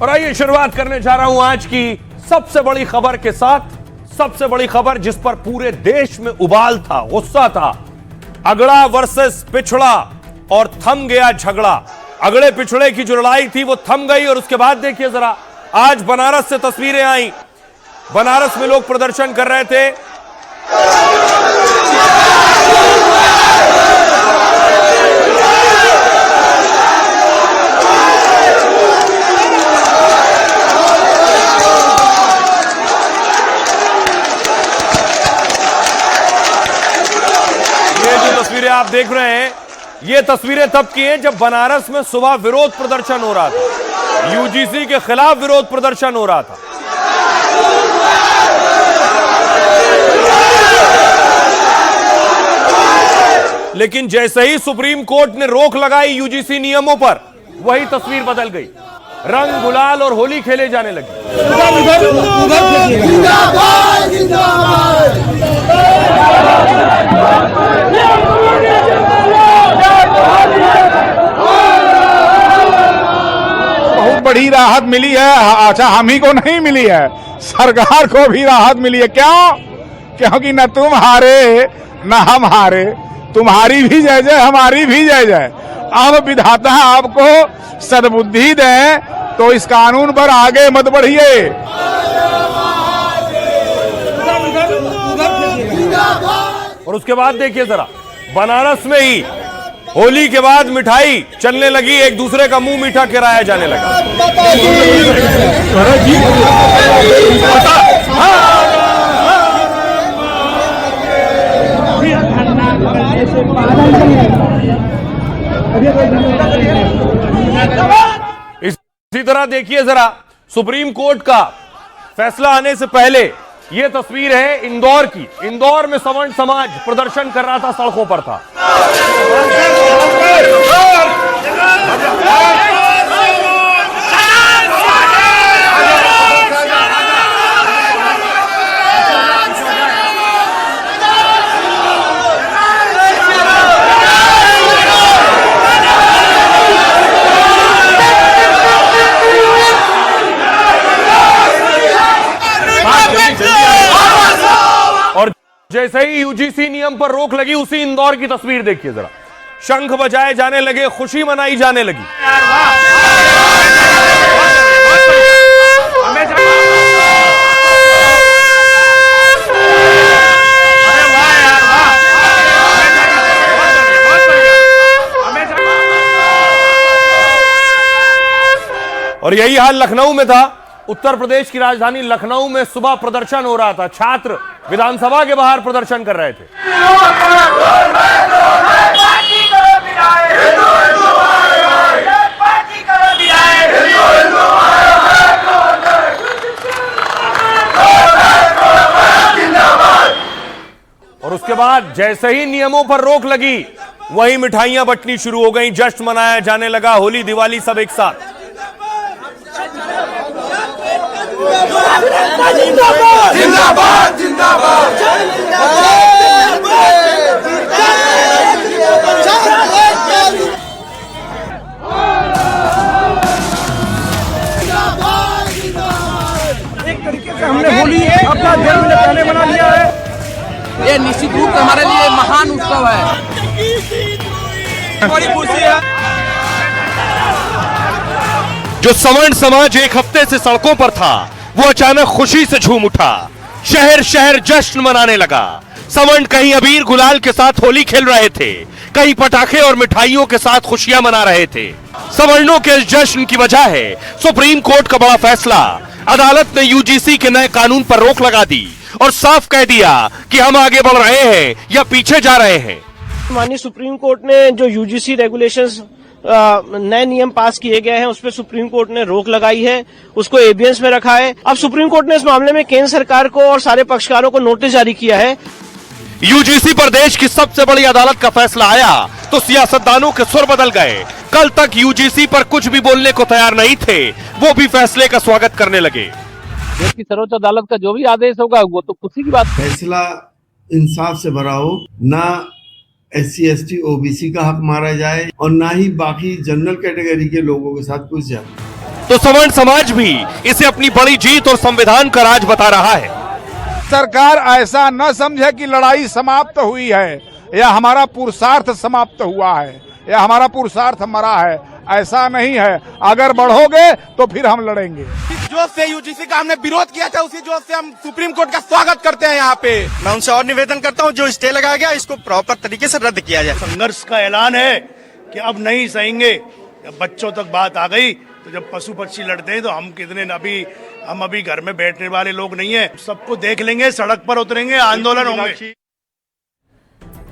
और आइए शुरुआत करने जा रहा हूं आज की सबसे बड़ी खबर के साथ। सबसे बड़ी खबर जिस पर पूरे देश में उबाल था, गुस्सा था। अगड़ा वर्सेस पिछड़ा और थम गया झगड़ा। अगड़े पिछड़े की जो लड़ाई थी वो थम गई और उसके बाद देखिए जरा, आज बनारस से तस्वीरें आई। बनारस में लोग प्रदर्शन कर रहे थे। तस्वीरें आप देख रहे हैं, ये तस्वीरें तब की हैं जब बनारस में सुबह विरोध प्रदर्शन हो रहा था। यूजीसी के खिलाफ विरोध प्रदर्शन हो रहा था। लेकिन जैसे ही सुप्रीम कोर्ट ने रोक लगाई यूजीसी नियमों पर, वही तस्वीर बदल गई। रंग गुलाल और होली खेले जाने लगी। बहुत बड़ी राहत मिली है। अच्छा, हम ही को नहीं मिली है, सरकार को भी राहत मिली है। क्यों? क्योंकि न तुम हारे न हम हारे, तुम्हारी भी जय जय, हमारी भी जय जय। अब विधाता आपको सद्बुद्धि दें तो इस कानून पर आगे मत बढ़िए। और उसके बाद देखिए जरा, बनारस में ही होली के बाद मिठाई चलने लगी, एक दूसरे का मुंह मीठा कराया जाने लगा। इसी तरह देखिए जरा, सुप्रीम कोर्ट का फैसला आने से पहले यह तस्वीर है इंदौर की। इंदौर में सवर्ण समाज प्रदर्शन कर रहा था, सड़कों पर था। और जैसे ही यूजीसी नियम पर रोक लगी, उसी इंदौर की तस्वीर देखिए जरा। शंख बजाए जाने लगे, खुशी मनाई जाने लगी। और यही हाल लखनऊ में था। उत्तर प्रदेश की राजधानी लखनऊ में सुबह प्रदर्शन हो रहा था। छात्र विधानसभा के बाहर प्रदर्शन कर रहे थे। और उसके बाद जैसे ही नियमों पर रोक लगी, वही मिठाइयां बंटनी शुरू हो गई, जश्न मनाया जाने लगा। होली दिवाली सब एक साथ। जिंदाबाद जिंदाबाद जिंदाबाद। एक तरीके से हमने होली अपना जन्म दिन पहले बना लिया है। ये निश्चित रूप से हमारे लिए महान उत्सव है। बड़ी खुशी है। जो सवर्ण समाज एक हफ्ते से सड़कों पर था, वो अचानक खुशी से झूम उठा। शहर शहर जश्न मनाने लगा। सवर्ण कहीं अबीर गुलाल के साथ होली खेल रहे थे, कहीं पटाखे और मिठाइयों के साथ खुशियां मना रहे थे। सवर्णों के इस जश्न की वजह है सुप्रीम कोर्ट का बड़ा फैसला। अदालत ने यूजीसी के नए कानून पर रोक लगा दी और साफ कह दिया कि हम आगे बढ़ रहे हैं या पीछे जा रहे हैं। माननीय सुप्रीम कोर्ट ने जो यूजीसी रेगुलेशंस नए नियम पास किए गए हैं, उस पर सुप्रीम कोर्ट ने रोक लगाई है, उसको एबियंस में रखा है। अब सुप्रीम कोर्ट ने इस मामले में केंद्र सरकार को और सारे पक्षकारों को नोटिस जारी किया है। यूजीसी पर देश की सबसे बड़ी अदालत का फैसला आया तो सियासतदानों के सुर बदल गए। कल तक यूजीसी पर कुछ भी बोलने को तैयार नहीं थे, वो भी फैसले का स्वागत करने लगे। देश की सर्वोच्च अदालत का जो भी आदेश होगा वो तो खुशी की बात। फैसला इंसाफ से भरा हो, ना SC ST OBC का हक मारा जाए और ना ही बाकी जनरल कैटेगरी के लोगों के साथ कुछ जाए। तो सवर्ण समाज भी इसे अपनी बड़ी जीत और संविधान का राज बता रहा है। सरकार ऐसा न समझे कि लड़ाई समाप्त हुई है या हमारा पुरुषार्थ समाप्त हुआ है या हमारा पुरुषार्थ मरा है, ऐसा नहीं है। अगर बढ़ोगे तो फिर हम लड़ेंगे। जिस जोश से यूजीसी का हमने विरोध किया था उसी जोश से हम सुप्रीम कोर्ट का स्वागत करते हैं यहाँ पे। मैं उनसे और निवेदन करता हूँ, जो स्टे लगाया गया इसको प्रॉपर तरीके से रद्द किया जाए। संघर्ष का ऐलान है कि अब नहीं सहेंगे। जब बच्चों तक बात आ गई तो जब पशु पक्षी लड़ते हैं तो हम अभी घर में बैठने वाले लोग नहीं है, सबको देख लेंगे, सड़क पर उतरेंगे, आंदोलन होंगे।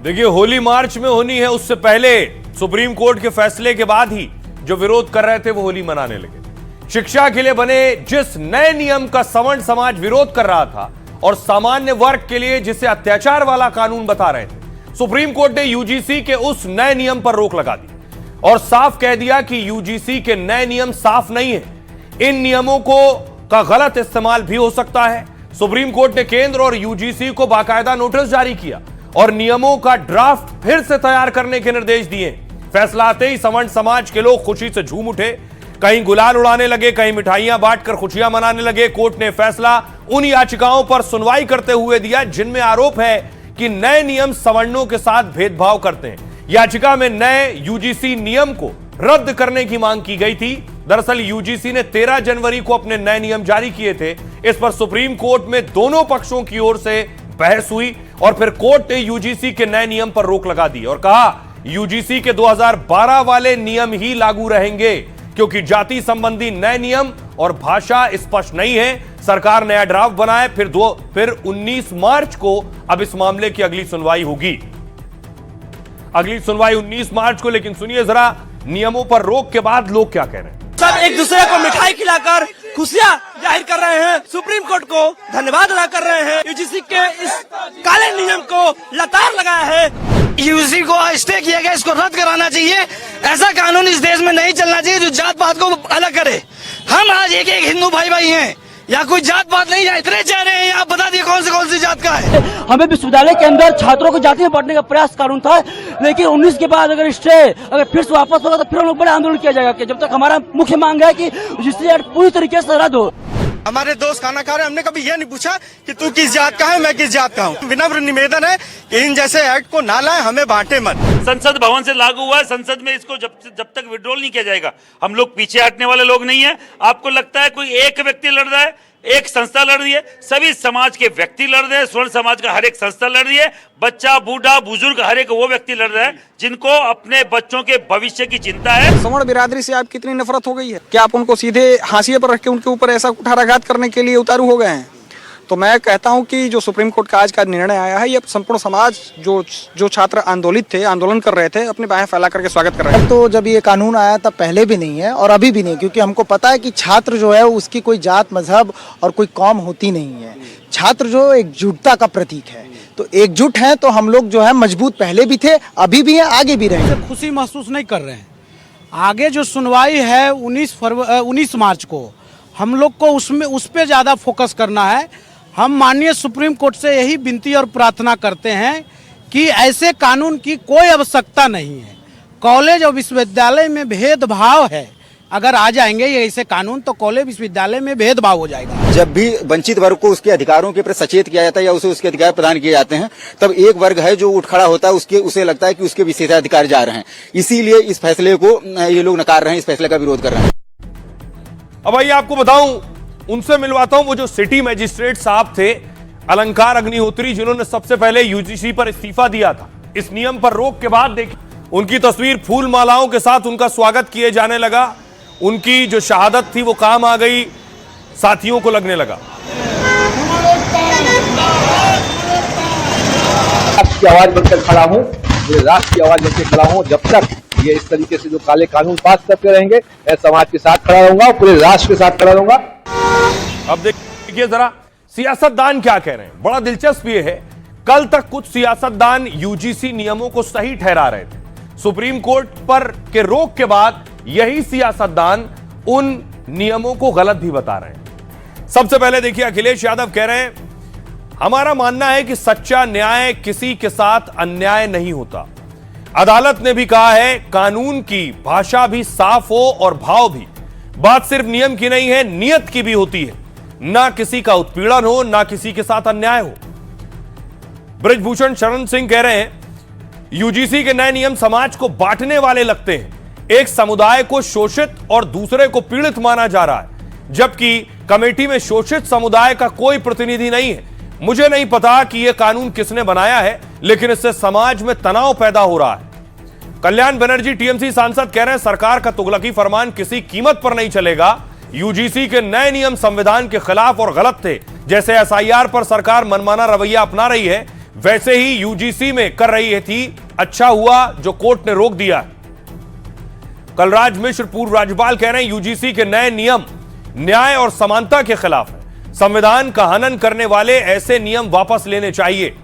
देखिए, होली मार्च में होनी है, उससे पहले सुप्रीम कोर्ट के फैसले के बाद ही जो विरोध कर रहे थे वो होली मनाने लगे। शिक्षा के लिए बने जिस नए नियम का सवर्ण समाज विरोध कर रहा था और सामान्य वर्ग के लिए जिसे अत्याचार वाला कानून बता रहे थे, सुप्रीम कोर्ट ने यूजीसी के उस नए नियम पर रोक लगा दी और साफ कह दिया कि यूजीसी के नए नियम साफ नहीं है, इन नियमों का गलत इस्तेमाल भी हो सकता है। सुप्रीम कोर्ट ने केंद्र और यूजीसी को बाकायदा नोटिस जारी किया और नियमों का ड्राफ्ट फिर से तैयार करने के निर्देश दिए। फैसला आते ही सवर्ण समाज के लोग खुशी से झूम उठे, कहीं गुलाल उड़ाने लगे, कहीं मिठाइयां बांटकर खुशियां मनाने लगे। कोर्ट ने फैसला उन याचिकाओं पर सुनवाई करते हुए दिया जिनमें आरोप है कि नए नियम सवर्णों के साथ भेदभाव करते हैं। याचिका में नए यूजीसी नियम को रद्द करने की मांग की गई थी। दरअसल यूजीसी ने 13 जनवरी को अपने नए नियम जारी किए थे। इस पर सुप्रीम कोर्ट में दोनों पक्षों की ओर से बहस हुई और फिर कोर्ट ने यूजीसी के नए नियम पर रोक लगा दी और कहा यूजीसी के 2012 वाले नियम ही लागू रहेंगे क्योंकि जाति संबंधी नए नियम और भाषा स्पष्ट नहीं है। सरकार नया ड्राफ्ट बनाए, फिर 19 मार्च को अब इस मामले की अगली सुनवाई होगी। अगली सुनवाई 19 मार्च को। लेकिन सुनिए जरा नियमों पर रोक के बाद लोग क्या कह रहे हैं। सब एक दूसरे को मिठाई खिलाकर खुशियां जाहिर कर रहे हैं, सुप्रीम कोर्ट को धन्यवाद अदा कर रहे हैं। यूजीसी के इस काले नियम को लतार लगाया है। यूजीसी को स्टे किया गया, इसको रद्द कराना चाहिए। ऐसा कानून इस देश में नहीं चलना चाहिए जो जात पात को अलग करे। हम आज एक हिंदू भाई भाई हैं, या कोई जात पात नहीं है। इतने चेहरे हैं, आप बता दिए कौन सी जात का है। हमें विश्वविद्यालय के अंदर छात्रों को जाति में बांटने का प्रयास कानून था, लेकिन 19 के बाद अगर फिर से वापस होगा तो फिर हम लोग बड़ा आंदोलन किया जाएगा। जब तक हमारा मुख्य मांग है कि यूजीसी एक्ट पूरी तरीके से रद्द हो। हमारे दोस्त खाना खा रहे, हमने कभी ये नहीं पूछा कि तू किस जात का है, मैं किस जात का हूँ। विनम्र निवेदन है कि इन जैसे एक्ट को ना लाए, हमें बांटे मत। संसद भवन से लागू हुआ है, संसद में इसको जब तक विड्रॉल नहीं किया जाएगा, हम लोग पीछे हटने वाले लोग नहीं है। आपको लगता है कोई एक व्यक्ति लड़ रहा है, एक संस्था लड़ रही है? सभी समाज के व्यक्ति लड़ रहे हैं। स्वर्ण समाज का हर एक संस्था लड़ रही है। बच्चा, बूढ़ा, बुजुर्ग, हर एक वो व्यक्ति लड़ रहा है जिनको अपने बच्चों के भविष्य की चिंता है। सवर्ण बिरादरी से आप कितनी नफरत हो गई है? क्या आप उनको सीधे हाशिए पर रख के उनके ऊपर ऐसा कुठाराघात करने के लिए उतारू हो गए हैं? तो मैं कहता हूं कि जो सुप्रीम कोर्ट का आज का निर्णय आया है, ये संपूर्ण समाज जो छात्र आंदोलन कर रहे थे, अपने बाहें फैला करके स्वागत कर रहे हैं। तो जब ये कानून आया तब पहले भी नहीं है और अभी भी नहीं, क्योंकि हमको पता है कि छात्र जो है उसकी कोई जात, मजहब और कोई कौम होती नहीं है। छात्र जो एकजुटता का प्रतीक है, तो एकजुट है तो हम लोग जो है मजबूत पहले भी थे, अभी भी हैं, आगे भी रहेंगे। खुशी महसूस नहीं कर रहे हैं। आगे जो सुनवाई है 19 मार्च को, हम लोग को उस पे ज्यादा फोकस करना है। हम माननीय सुप्रीम कोर्ट से यही विनती और प्रार्थना करते हैं कि ऐसे कानून की कोई आवश्यकता नहीं है। कॉलेज और विश्वविद्यालय में भेदभाव है, अगर आ जाएंगे ये ऐसे कानून तो कॉलेज विश्वविद्यालय में भेदभाव हो जाएगा। जब भी वंचित वर्ग को उसके अधिकारों के प्रति सचेत किया जाता है या उसे उसके अधिकार प्रदान किए जाते हैं, तब एक वर्ग है जो उठ खड़ा होता है, उसे लगता है कि उसके विशेषाधिकार जा रहे हैं। इसीलिए इस फैसले को ये लोग नकार रहे हैं, इस फैसले का विरोध कर रहे हैं। अब आइए आपको बताऊं, उनसे मिलवाता हूं वो जो सिटी मजिस्ट्रेट साहब थे, अलंकार अग्निहोत्री, जिन्होंने सबसे पहले यूजीसी पर इस्तीफा दिया था। इस नियम पर रोक के बाद देखिए उनकी तस्वीर फूल मालाओं के साथ उनका स्वागत किए जाने लगा। उनकी जो शहादत थी वो काम आ गई, साथियों को लगने लगा। राष्ट्र की आवाज बनकर खड़ा हूं, पूरे राष्ट्र की आवाज बनकर खड़ा हूं। जब तक ये इस तरीके से जो काले कानून पास करते रहेंगे, मैं समाज के साथ खड़ा रहूंगा, पूरे राष्ट्र के साथ खड़ा रहूंगा। अब देखिए जरा सियासतदान क्या कह रहे हैं। बड़ा दिलचस्प ये है, कल तक कुछ सियासतदान यूजीसी नियमों को सही ठहरा रहे थे। सुप्रीम कोर्ट पर के रोक के बाद यही सियासतदान उन नियमों को गलत भी बता रहे हैं। सबसे पहले देखिए अखिलेश यादव कह रहे हैं, हमारा मानना है कि सच्चा न्याय किसी के साथ अन्याय नहीं होता। अदालत ने भी कहा है कानून की भाषा भी साफ हो और भाव भी। बात सिर्फ नियम की नहीं है, नियत की भी होती है। ना किसी का उत्पीड़न हो, ना किसी के साथ अन्याय हो। ब्रजभूषण शरण सिंह कह रहे हैं, यूजीसी के नए नियम समाज को बांटने वाले लगते हैं। एक समुदाय को शोषित और दूसरे को पीड़ित माना जा रहा है, जबकि कमेटी में शोषित समुदाय का कोई प्रतिनिधि नहीं है। मुझे नहीं पता कि यह कानून किसने बनाया है, लेकिन इससे समाज में तनाव पैदा हो रहा है। कल्याण बनर्जी टीएमसी सांसद कह रहे हैं, सरकार का तुगलकी फरमान किसी कीमत पर नहीं चलेगा। यूजीसी के नए नियम संविधान के खिलाफ और गलत थे। जैसे एसआईआर पर सरकार मनमाना रवैया अपना रही है, वैसे ही यूजीसी में कर रही थी। अच्छा हुआ जो कोर्ट ने रोक दिया। कलराज मिश्र पूर्व राज्यपाल कह रहे हैं, यूजीसी के नए नियम न्याय और समानता के खिलाफ है। संविधान का हनन करने वाले ऐसे नियम वापस लेने चाहिए।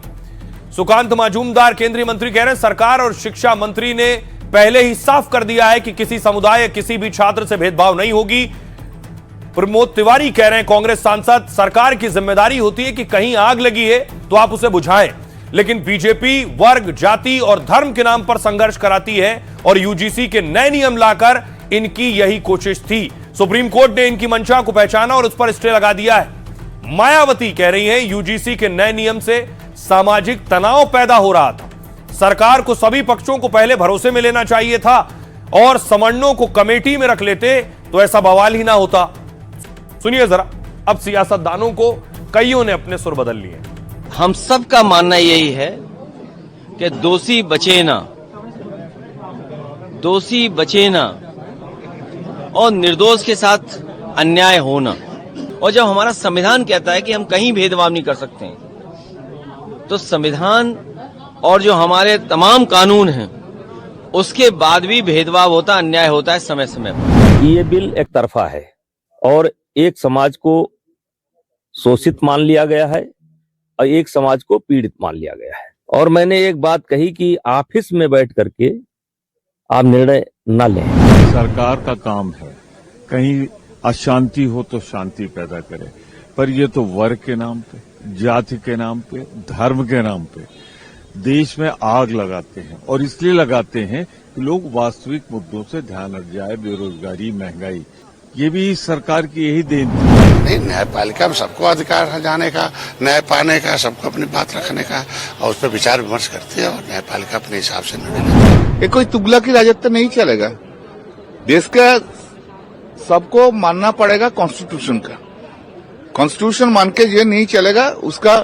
सुकांत मजूमदार केंद्रीय मंत्री कह रहे हैं, सरकार और शिक्षा मंत्री ने पहले ही साफ कर दिया है कि किसी समुदाय या किसी भी छात्र से भेदभाव नहीं होगी। प्रमोद तिवारी कह रहे हैं, कांग्रेस सांसद, सरकार की जिम्मेदारी होती है कि कहीं आग लगी है तो आप उसे बुझाएं, लेकिन बीजेपी वर्ग, जाति और धर्म के नाम पर संघर्ष कराती है और यूजीसी के नए नियम लाकर इनकी यही कोशिश थी। सुप्रीम कोर्ट ने इनकी मंशा को पहचाना और उस पर स्टे लगा दिया है। मायावती कह रही हैं, यूजीसी के नए नियम से सामाजिक तनाव पैदा हो रहा था। सरकार को सभी पक्षों को पहले भरोसे में लेना चाहिए था और समन्वयों को कमेटी में रख लेते तो ऐसा बवाल ही ना होता। सुनिए जरा, अब सियासतदानों को कईयों ने अपने सुर बदल लिए। हम सब का मानना यही है कि दोषी बचे ना, दोषी बचे ना और निर्दोष के साथ अन्याय होना। और जब हमारा संविधान कहता है कि हम कहीं भेदभाव नहीं कर सकते हैं, तो संविधान और जो हमारे तमाम कानून हैं उसके बाद भी भेदभाव होता, अन्याय होता है समय समय पर। ये बिल एक तरफा है और एक समाज को शोषित मान लिया गया है और एक समाज को पीड़ित मान लिया गया है। और मैंने एक बात कही कि ऑफिस में बैठ करके आप निर्णय न लें। सरकार का काम है कहीं अशांति हो तो शांति पैदा करे, पर ये तो वर्ग के नाम पे, जाति के नाम पे, धर्म के नाम पे देश में आग लगाते हैं। और इसलिए लगाते हैं कि लोग वास्तविक मुद्दों से ध्यान हट जाए। बेरोजगारी, महंगाई, ये भी सरकार की यही देन थी। नहीं, न्यायपालिका में सबको अधिकार है जाने का, न्याय पाने का, सबको अपनी बात रखने का, और उस पर विचार विमर्श करती है और न्यायपालिका अपने हिसाब से निर्णय। ये कोई तुगलकी राजत्व नहीं चलेगा। देश का सबको मानना पड़ेगा कॉन्स्टिट्यूशन का। कॉन्स्टिट्यूशन मान के ये नहीं चलेगा, उसका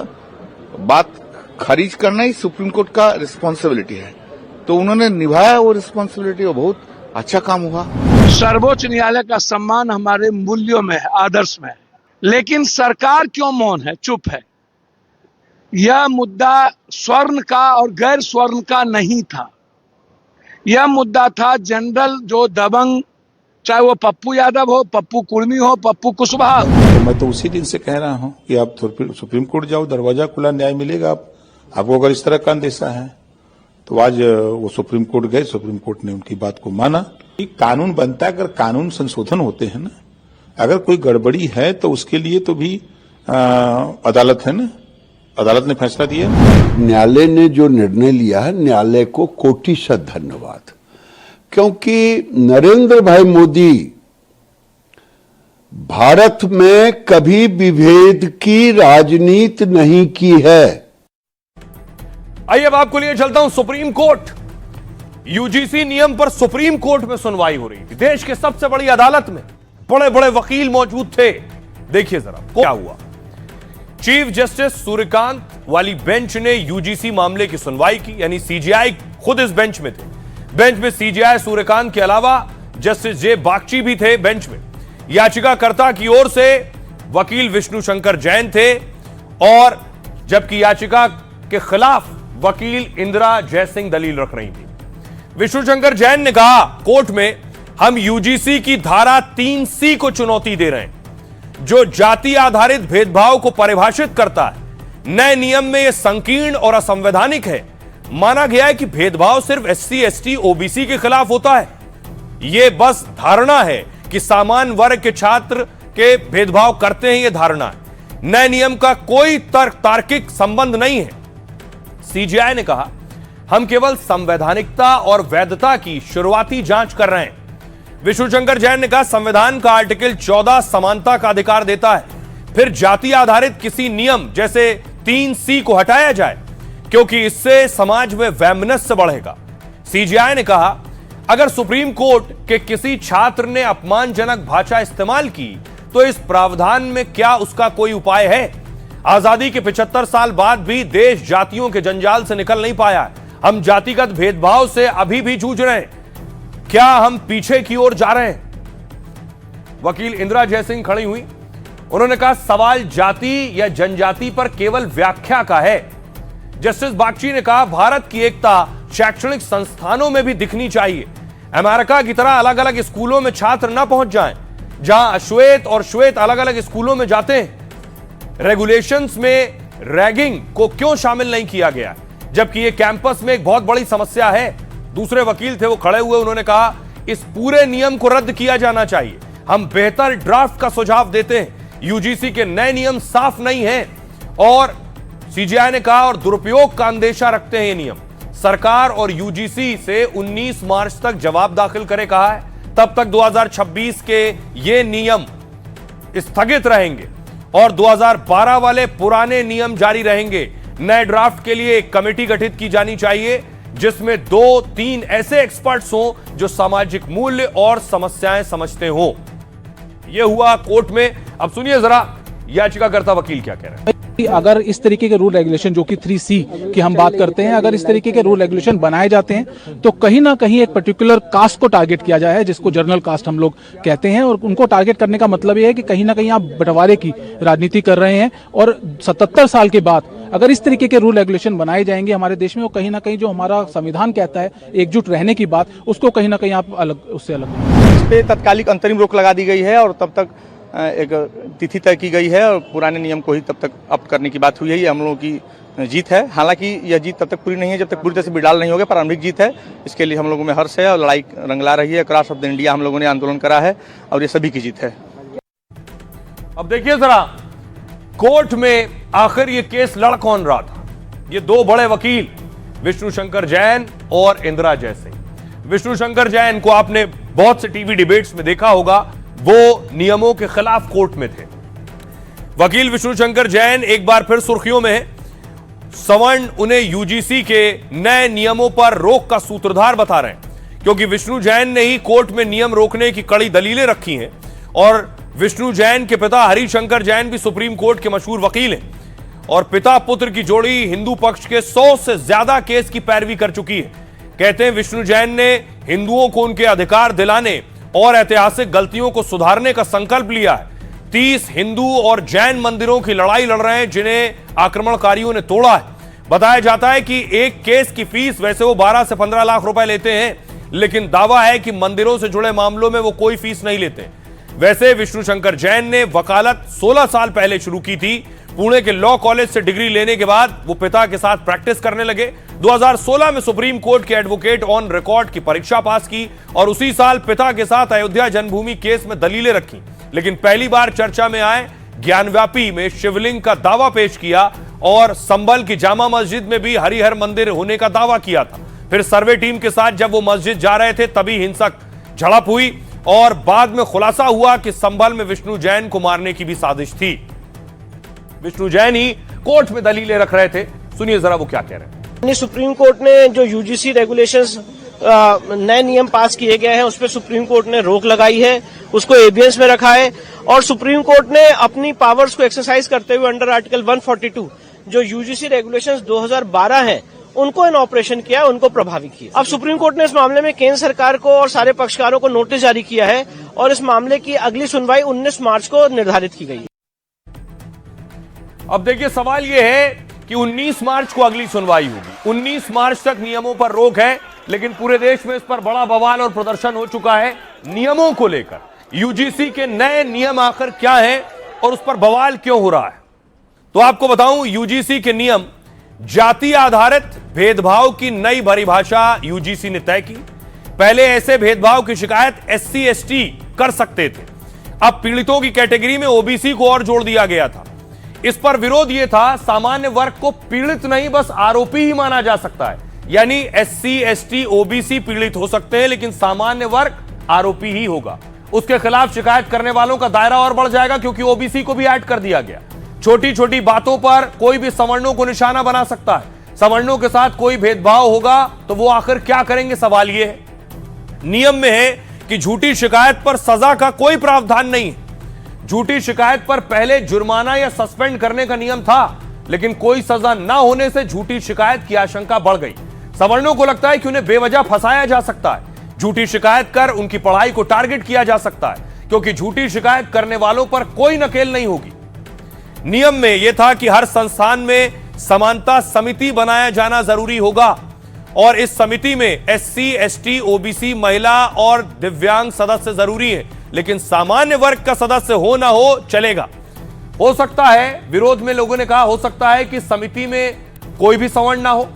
बात खारिज करना ही सुप्रीम कोर्ट का रिस्पॉन्सिबिलिटी है। तो उन्होंने निभाया वो रिस्पॉन्सिबिलिटी, वो बहुत अच्छा काम हुआ। सर्वोच्च न्यायालय का सम्मान हमारे मूल्यों में है, आदर्श में है, लेकिन सरकार क्यों मौन है, चुप है? यह मुद्दा स्वर्ण का और गैर स्वर्ण का नहीं था। यह मुद्दा था जनरल जो दबंग, चाहे वो पप्पू यादव हो, पप्पू कुर्मी हो, पप्पू कुशवाहा हो। तो मैं तो उसी दिन से कह रहा हूं कि आप सुप्रीम कोर्ट जाओ, दरवाजा खुला, न्याय मिलेगा। आपको अगर इस तरह का अंदेशा है तो आज वो सुप्रीम कोर्ट गए, सुप्रीम कोर्ट ने उनकी बात को माना। कानून बनता है, अगर कानून संशोधन होते हैं ना, अगर कोई गड़बड़ी है तो उसके लिए तो भी अदालत है ना, अदालत ने फैसला दिया। न्यायालय ने जो निर्णय लिया है, न्यायालय को कोटिशत धन्यवाद, क्योंकि नरेंद्र भाई मोदी भारत में कभी विभेद की राजनीति नहीं की है। आइए अब आपको लिए चलता हूं सुप्रीम कोर्ट। यूजीसी नियम पर सुप्रीम कोर्ट में सुनवाई हो रही थी। देश के सबसे बड़ी अदालत में बड़े बड़े वकील मौजूद थे। देखिए जरा क्या हुआ। चीफ जस्टिस सूर्यकांत वाली बेंच ने यूजीसी मामले की सुनवाई की, यानी सीजेआई खुद इस बेंच में थे। बेंच में सीजेआई सूर्यकांत के अलावा जस्टिस जे बागची भी थे बेंच में। याचिकाकर्ता की ओर से वकील विष्णु शंकर जैन थे और जबकि याचिका के खिलाफ वकील इंदिरा जयसिंह दलील रख रही थी। विष्णु शंकर जैन ने कहा कोर्ट में, हम यूजीसी की धारा 3C को चुनौती दे रहे हैं, जो जाति आधारित भेदभाव को परिभाषित करता है। नए नियम में यह संकीर्ण और असंवैधानिक है। माना गया है कि भेदभाव सिर्फ SC, ST, OBC के खिलाफ होता है। यह बस धारणा है कि सामान्य वर्ग के छात्र के भेदभाव करते हैं, यह धारणा है। नए नियम का कोई तार्किक संबंध नहीं है। सीजेआई ने कहा, हम केवल संवैधानिकता और वैधता की शुरुआती जांच कर रहे हैं। विष्णु शंकर जैन ने कहा संविधान का आर्टिकल 14 समानता का अधिकार देता है, फिर जाति आधारित किसी नियम जैसे 3C को हटाया जाए क्योंकि इससे समाज में वैमनस्य बढ़ेगा। सीजेआई ने कहा अगर सुप्रीम कोर्ट के किसी छात्र ने अपमानजनक भाषा इस्तेमाल की तो इस प्रावधान में क्या उसका कोई उपाय है? आजादी के 75 साल बाद भी देश जातियों के जंजाल से निकल नहीं पाया है। हम जातिगत भेदभाव से अभी भी जूझ रहे हैं। क्या हम पीछे की ओर जा रहे हैं? वकील इंदिरा जयसिंह खड़ी हुई, उन्होंने कहा सवाल जाति या जनजाति पर केवल व्याख्या का है। जस्टिस बागची ने कहा भारत की एकता शैक्षणिक संस्थानों में भी दिखनी चाहिए। अमेरिका की तरह अलग अलग स्कूलों में छात्र ना पहुंच जाएं, जहां अश्वेत और श्वेत अलग अलग स्कूलों में जाते हैं। रेगुलेशंस में रैगिंग को क्यों शामिल नहीं किया गया, जबकि यह कैंपस में एक बहुत बड़ी समस्या है? दूसरे वकील थे, वो खड़े हुए, उन्होंने कहा इस पूरे नियम को रद्द किया जाना चाहिए। हम बेहतर ड्राफ्ट का सुझाव देते हैं। यूजीसी के नए नियम साफ नहीं हैं और सीजेआई ने कहा और दुरुपयोग का अंदेशा रखते हैं ये नियम। सरकार और यूजीसी से 19 मार्च तक जवाब दाखिल करे कहा है, तब तक 2026 के ये नियम स्थगित रहेंगे और 2012 वाले पुराने नियम जारी रहेंगे। नए ड्राफ्ट के लिए एक कमेटी गठित की जानी चाहिए जिसमें 2-3 ऐसे एक्सपर्ट्स हों जो सामाजिक मूल्य और समस्याएं समझते हों। यह हुआ कोर्ट में। अब सुनिए जरा याचिकाकर्ता वकील क्या कह रहे हैं। अगर इस तरीके के रूल रेगुलेशन जो कि 3C की हम बात करते हैं, अगर इस तरीके के रूल रेगुलेशन बनाए जाते हैं तो कहीं ना कहीं एक पर्टिकुलर कास्ट को टारगेट किया जाए, जिसको जर्नल कास्ट हम लोग कहते हैं, और उनको टारगेट करने का मतलब ये है कि कहीं ना कहीं आप बंटवारे की राजनीति कर रहे हैं। और 77 साल के बाद अगर इस तरीके के रूल रेगुलेशन बनाए जाएंगे हमारे देश में, वो कहीं ना कहीं जो हमारा संविधान कहता है एकजुट रहने की बात, उसको कहीं ना कहीं आप अलग उससे अलग इस पे तत्कालिक अंतरिम रोक लगा दी गई है और तब तक एक तिथि तय की गई है और पुराने नियम को ही तब तक अप करने की बात हुई है। ये हम लोगों की जीत है। हालांकि यह जीत तब तक पूरी नहीं है जब तक पूरी तरह से बिडाल नहीं होगा। प्रारंभिक जीत है, इसके लिए हम लोगों में हर्ष है और लड़ाई रंगला रही है। क्रॉस ऑफ द इंडिया हम लोगों ने आंदोलन करा है और ये सभी की जीत है। अब देखिए जरा कोर्ट में आखिर ये केस लड़ कौन रहा था। ये दो बड़े वकील विष्णु शंकर जैन और इंदिरा जयसिंह। विष्णु शंकर जैन को आपने बहुत से टीवी डिबेट्स में देखा होगा, वो नियमों के खिलाफ कोर्ट में थे। वकील विष्णु शंकर जैन एक बार फिर सुर्खियों में है। सवर्ण उन्हें यूजीसी के नए नियमों पर रोक का सूत्रधार बता रहे हैं, क्योंकि विष्णु जैन ने ही कोर्ट में नियम रोकने की कड़ी दलीलें रखी हैं और विष्णु जैन के पिता हरिशंकर जैन भी सुप्रीम कोर्ट के मशहूर वकील हैं और पिता पुत्र की जोड़ी हिंदू पक्ष के 100 से ज्यादा केस की पैरवी कर चुकी है। कहते हैं विष्णु जैन ने हिंदुओं को उनके अधिकार दिलाने और ऐतिहासिक गलतियों को सुधारने का संकल्प लिया है। 30 हिंदू और जैन मंदिरों की लड़ाई लड़ रहे हैं जिन्हें आक्रमणकारियों ने तोड़ा है। बताया जाता है कि एक केस की फीस वैसे वो 12 से 15 लाख रुपए लेते हैं, लेकिन दावा है कि मंदिरों से जुड़े मामलों में वो कोई फीस नहीं लेते। वैसे विष्णु शंकर जैन ने वकालत 16 साल पहले शुरू की थी। पुणे के लॉ कॉलेज से डिग्री लेने के बाद वो पिता के साथ प्रैक्टिस करने लगे। 2016 में सुप्रीम कोर्ट के एडवोकेट ऑन रिकॉर्ड की परीक्षा पास की और उसी साल पिता के साथ अयोध्या जन्मभूमि केस में दलीलें रखी। लेकिन पहली बार चर्चा में आए ज्ञानव्यापी में शिवलिंग का दावा पेश किया और संभल की जामा मस्जिद में भी हरिहर मंदिर होने का दावा किया था। फिर सर्वे टीम के साथ जब वो मस्जिद जा रहे थे तभी हिंसक झड़प हुई और बाद में खुलासा हुआ कि संभल में विष्णु जैन को मारने की भी साजिश थी। विष्णु जैन ही कोर्ट में दलीलें रख रहे थे। सुनिए जरा वो क्या कह रहे हैं। सुप्रीम कोर्ट ने जो यूजीसी रेगुलेशंस नए नियम पास किए गए हैं उस पर सुप्रीम कोर्ट ने रोक लगाई है, उसको एबियंस में रखा है और सुप्रीम कोर्ट ने अपनी पावर्स को एक्सरसाइज करते हुए अंडर आर्टिकल 142 जो यूजीसी रेगुलेशंस 2012 हैं उनको इन ऑपरेशन किया, उनको प्रभावी किया। अब सुप्रीम कोर्ट ने इस मामले में केंद्र सरकार को और सारे पक्षकारों को नोटिस जारी किया है और इस मामले की अगली सुनवाई 19 मार्च को निर्धारित की गई है। अब देखिए सवाल यह है कि 19 मार्च को अगली सुनवाई होगी। 19 मार्च तक नियमों पर रोक है, लेकिन पूरे देश में इस पर बड़ा बवाल और प्रदर्शन हो चुका है नियमों को लेकर। यूजीसी के नए नियम आखिर क्या हैं और उस पर बवाल क्यों हो रहा है, तो आपको बताऊं यूजीसी के नियम जाति आधारित भेदभाव की नई परिभाषा यूजीसी ने तय की। पहले ऐसे भेदभाव की शिकायत एससी एसटी कर सकते थे, अब पीड़ितों की कैटेगरी में ओबीसी को और जोड़ दिया गया था। इस पर विरोध यह था सामान्य वर्ग को पीड़ित नहीं बस आरोपी ही माना जा सकता है, यानी एससी एसटी ओबीसी पीड़ित हो सकते हैं लेकिन सामान्य वर्ग आरोपी ही होगा। उसके खिलाफ शिकायत करने वालों का दायरा और बढ़ जाएगा, क्योंकि ओबीसी को भी ऐड कर दिया गया। छोटी छोटी बातों पर कोई भी सवर्णों को निशाना बना सकता है। सवर्णों के साथ कोई भेदभाव होगा तो वो आखिर क्या करेंगे, सवाल यह है। नियम में है कि झूठी शिकायत पर सजा का कोई प्रावधान नहीं है। झूठी शिकायत पर पहले जुर्माना या सस्पेंड करने का नियम था, लेकिन कोई सजा ना होने से झूठी शिकायत की आशंका बढ़ गई। सवर्णों को लगता है कि उन्हें बेवजह फंसाया जा सकता है। झूठी शिकायत कर उनकी पढ़ाई को टारगेट किया जा सकता है, क्योंकि झूठी शिकायत करने वालों पर कोई नकेल नहीं होगी। नियम में यह था कि हर संस्थान में समानता समिति बनाया जाना जरूरी होगा और इस समिति में एससी, एसटी, ओबीसी, महिला और दिव्यांग सदस्य जरूरी है, लेकिन सामान्य वर्ग का सदस्य हो ना हो चलेगा। हो सकता है, विरोध में लोगों ने कहा, हो सकता है कि समिति में कोई भी सवर्ण ना हो।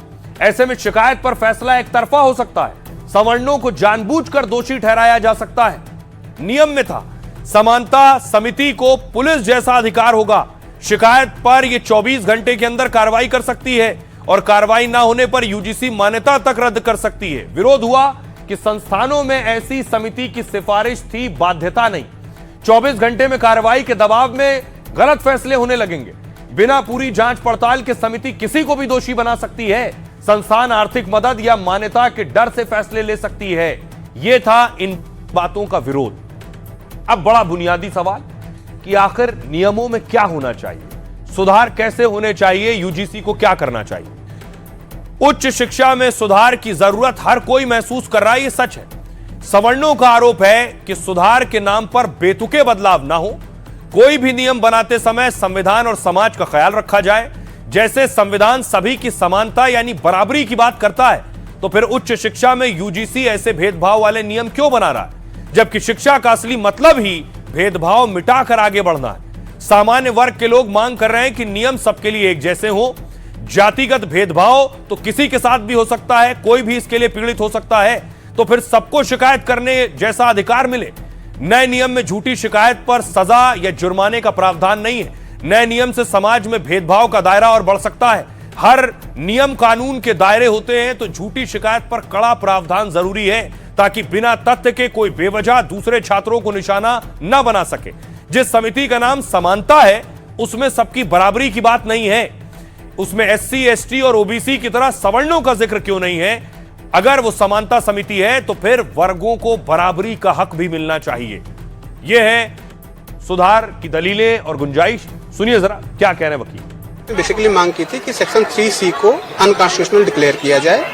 ऐसे में शिकायत पर फैसला एक तरफा हो सकता है। सवर्णों को जानबूझकर दोषी ठहराया जा सकता है। नियम में था समानता समिति को पुलिस जैसा अधिकार होगा। शिकायत पर यह 24 घंटे के अंदर कार्रवाई कर सकती है और कार्रवाई ना होने पर यूजीसी मान्यता तक रद्द कर सकती है। विरोध हुआ कि संस्थानों में ऐसी समिति की सिफारिश थी, बाध्यता नहीं। 24 घंटे में कार्रवाई के दबाव में गलत फैसले होने लगेंगे। बिना पूरी जांच पड़ताल के समिति किसी को भी दोषी बना सकती है। संस्थान आर्थिक मदद या मान्यता के डर से फैसले ले सकती है। यह था इन बातों का विरोध। अब बड़ा बुनियादी सवाल कि आखिर नियमों में क्या होना चाहिए, सुधार कैसे होने चाहिए, यूजीसी को क्या करना चाहिए। उच्च शिक्षा में सुधार की जरूरत हर कोई महसूस कर रहा है, यह सच है। सवर्णों का आरोप है कि सुधार के नाम पर बेतुके बदलाव ना हो। कोई भी नियम बनाते समय संविधान और समाज का ख्याल रखा जाए। जैसे संविधान सभी की समानता यानी बराबरी की बात करता है, तो फिर उच्च शिक्षा में यूजीसी ऐसे भेदभाव वाले नियम क्यों बना रहा है, जबकि शिक्षा का असली मतलब ही भेदभाव मिटाकर आगे बढ़ना है। सामान्य वर्ग के लोग मांग कर रहे हैं कि नियम सबके लिए एक जैसे हो। जातिगत भेदभाव तो किसी के साथ भी हो सकता है, कोई भी इसके लिए पीड़ित हो सकता है, तो फिर सबको शिकायत करने जैसा अधिकार मिले। नए नियम में झूठी शिकायत पर सजा या जुर्माने का प्रावधान नहीं है। नए नियम से समाज में भेदभाव का दायरा और बढ़ सकता है। हर नियम कानून के दायरे होते हैं, तो झूठी शिकायत पर कड़ा प्रावधान जरूरी है, ताकि बिना तथ्य के कोई बेवजह दूसरे छात्रों को निशाना न बना सके। जिस समिति का नाम समानता है, उसमें सबकी बराबरी की बात नहीं है। उसमें एससी, एसटी और ओबीसी की तरह सवर्णों का जिक्र क्यों नहीं है? अगर वो समानता समिति है, तो फिर वर्गों को बराबरी का हक भी मिलना चाहिए। यह है सुधार की दलीलें और गुंजाइश। सुनिए जरा क्या कह रहे हैं वकील। बेसिकली मांग की थी कि सेक्शन 3C को अनकॉन्स्टिट्यूशनल डिक्लेयर किया जाए,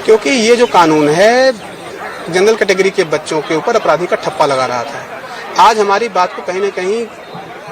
क्योंकि ये जो कानून है जनरल कैटेगरी के बच्चों के ऊपर अपराधी का ठप्पा लगा रहा था। आज हमारी बात को कहीं न कहीं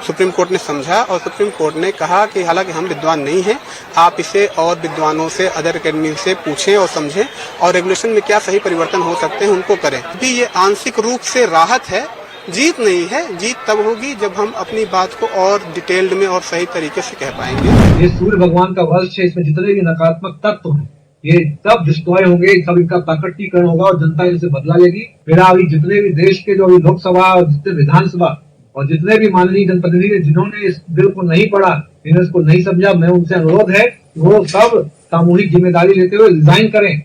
सुप्रीम कोर्ट ने समझा और सुप्रीम कोर्ट ने कहा कि हालांकि हम विद्वान नहीं हैं, आप इसे और विद्वानों से, अदर अकेडमी से पूछें और समझें और रेगुलेशन में क्या सही परिवर्तन हो सकते हैं उनको करें। भी ये आंशिक रूप से राहत है, जीत नहीं है। जीत तब होगी जब हम अपनी बात को और डिटेल्ड में और सही तरीके से कह पाएंगे। ये सूर्य भगवान का वंश है, इसमें जितने भी नकारात्मक तत्व हैं ये सब डिस्ट्रॉय होंगे, सब इनका प्राकटीकरण होगा और जनता इनसे बदला लेगी। फिर अभी जितने भी देश के जो अभी लोकसभा और जितने विधानसभा और जितने भी माननीय जनप्रतिनिधि जिन्होंने इस बिल को नहीं पढ़ा, जिन्होंने इसको नहीं समझा, मैं उनसे अनुरोध है वो सब सामूहिक जिम्मेदारी लेते हुए रिजाइन करें